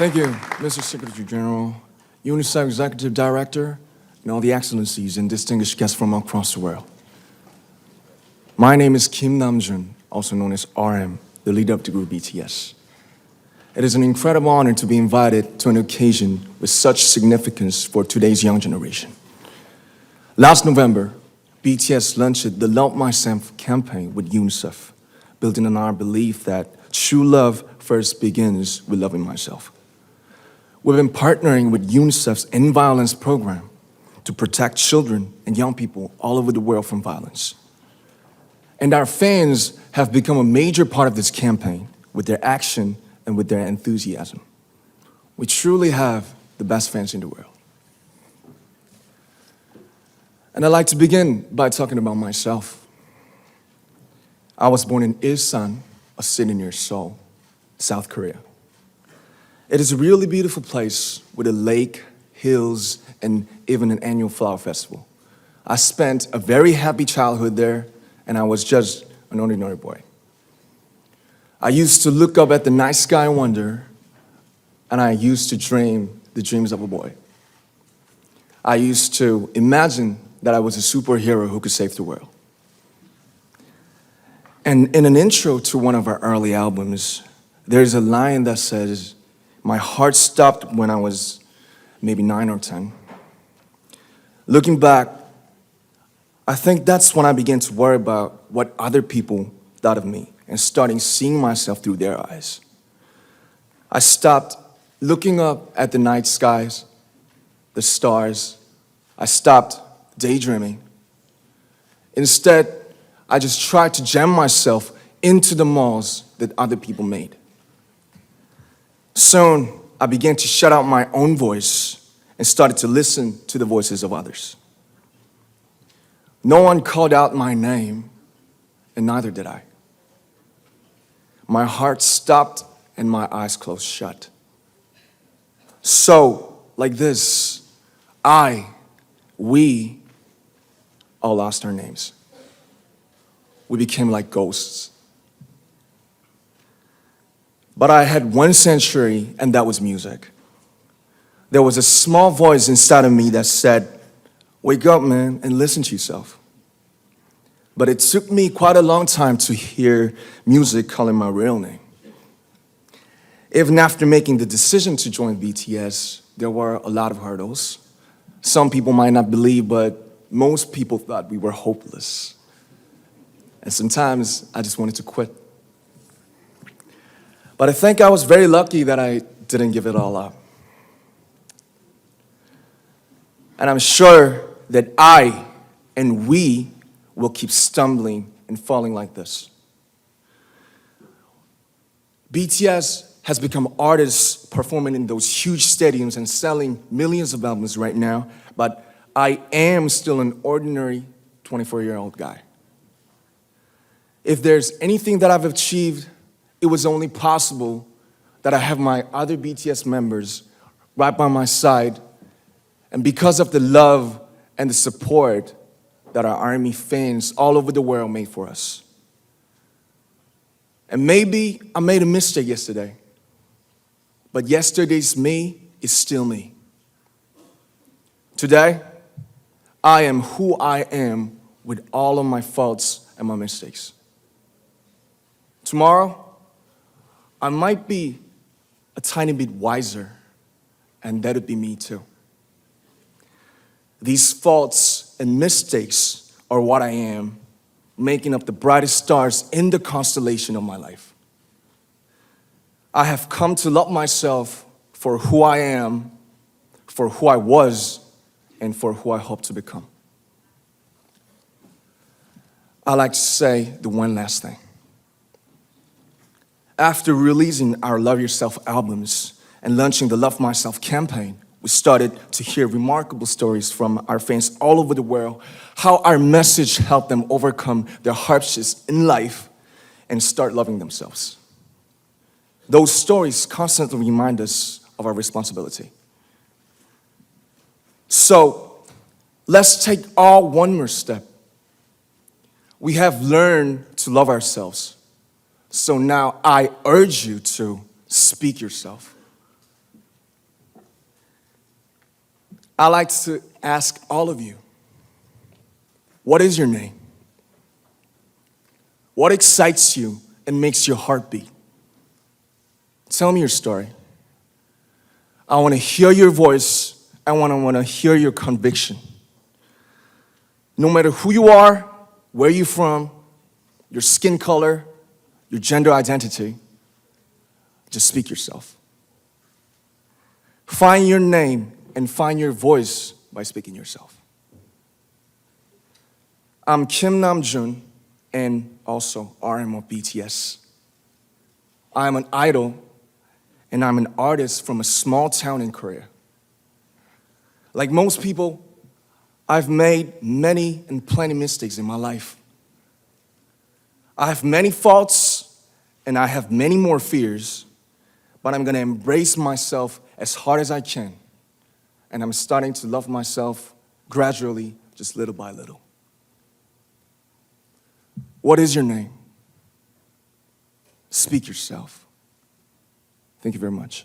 Thank you, Mr. Secretary General, UNICEF Executive Director, and all the excellencies and distinguished guests from across the world. My name is Kim Nam Jun, also known as RM, the leader of the group BTS. It is an incredible honor to be invited to an occasion with such significance for today's young generation. Last November, BTS launched the Love Myself campaign with UNICEF, building on our belief that true love first begins with loving myself. We've been partnering with UNICEF's End Violence program to protect children and young people all over the world from violence. And our fans have become a major part of this campaign with their action and with their enthusiasm. We truly have the best fans in the world. And I'd like to begin by talking about myself. I was born in Ilsan, a city near Seoul, South Korea. It is a really beautiful place with a lake, hills, and even an annual flower festival. I spent a very happy childhood there, and I was just an ordinary boy. I used to look up at the night sky and wonder, and I used to dream the dreams of a boy. I used to imagine that I was a superhero who could save the world. And in an intro to one of our early albums, there's a line that says, "My heart stopped when I was maybe 9 or 10. Looking back, I think that's when I began to worry about what other people thought of me and starting seeing myself through their eyes. I stopped looking up at the night skies, the stars. I stopped daydreaming. Instead, I just tried to jam myself into the malls that other people made. Soon, I began to shut out my own voice and started to listen to the voices of others. No one called out my name, and neither did I. My heart stopped and my eyes closed shut. So, like this, we all lost our names. We became like ghosts. But I had one sanctuary, and that was music. There was a small voice inside of me that said, "Wake up, man, and listen to yourself." But it took me quite a long time to hear music calling my real name. Even after making the decision to join BTS, there were a lot of hurdles. Some people might not believe, but most people thought we were hopeless. And sometimes I just wanted to quit. But I think I was very lucky that I didn't give it all up. And I'm sure that I and we will keep stumbling and falling like this. BTS has become artists performing in those huge stadiums and selling millions of albums right now, but I am still an ordinary 24-year-old guy. If there's anything that I've achieved, it was only possible that I have my other BTS members right by my side, and because of the love and the support that our ARMY fans all over the world made for us. And maybe I made a mistake yesterday, but yesterday's me is still me. Today, I am who I am with all of my faults and my mistakes. Tomorrow, I might be a tiny bit wiser, and that'd be me too. These faults and mistakes are what I am, making up the brightest stars in the constellation of my life. I have come to love myself for who I am, for who I was, and for who I hope to become. I'd like to say the one last thing. After releasing our Love Yourself albums and launching the Love Myself campaign, we started to hear remarkable stories from our fans all over the world, how our message helped them overcome their hardships in life and start loving themselves. Those stories constantly remind us of our responsibility. So, let's take all one more step. We have learned to love ourselves. So now I urge you to speak yourself. I like to ask all of you, what is your name? What excites you and makes your heart beat? Tell me your story. I want to hear your voice. I want to hear your conviction. No matter who you are, where you're from, your skin color, your gender identity, just speak yourself. Find your name and find your voice by speaking yourself. I'm Kim Nam Jun and also RM of BTS. I'm an idol and I'm an artist from a small town in Korea. Like most people, I've made many and plenty mistakes in my life. I have many faults and I have many more fears, but I'm gonna embrace myself as hard as I can. And I'm starting to love myself gradually, just little by little. What is your name? Speak yourself. Thank you very much.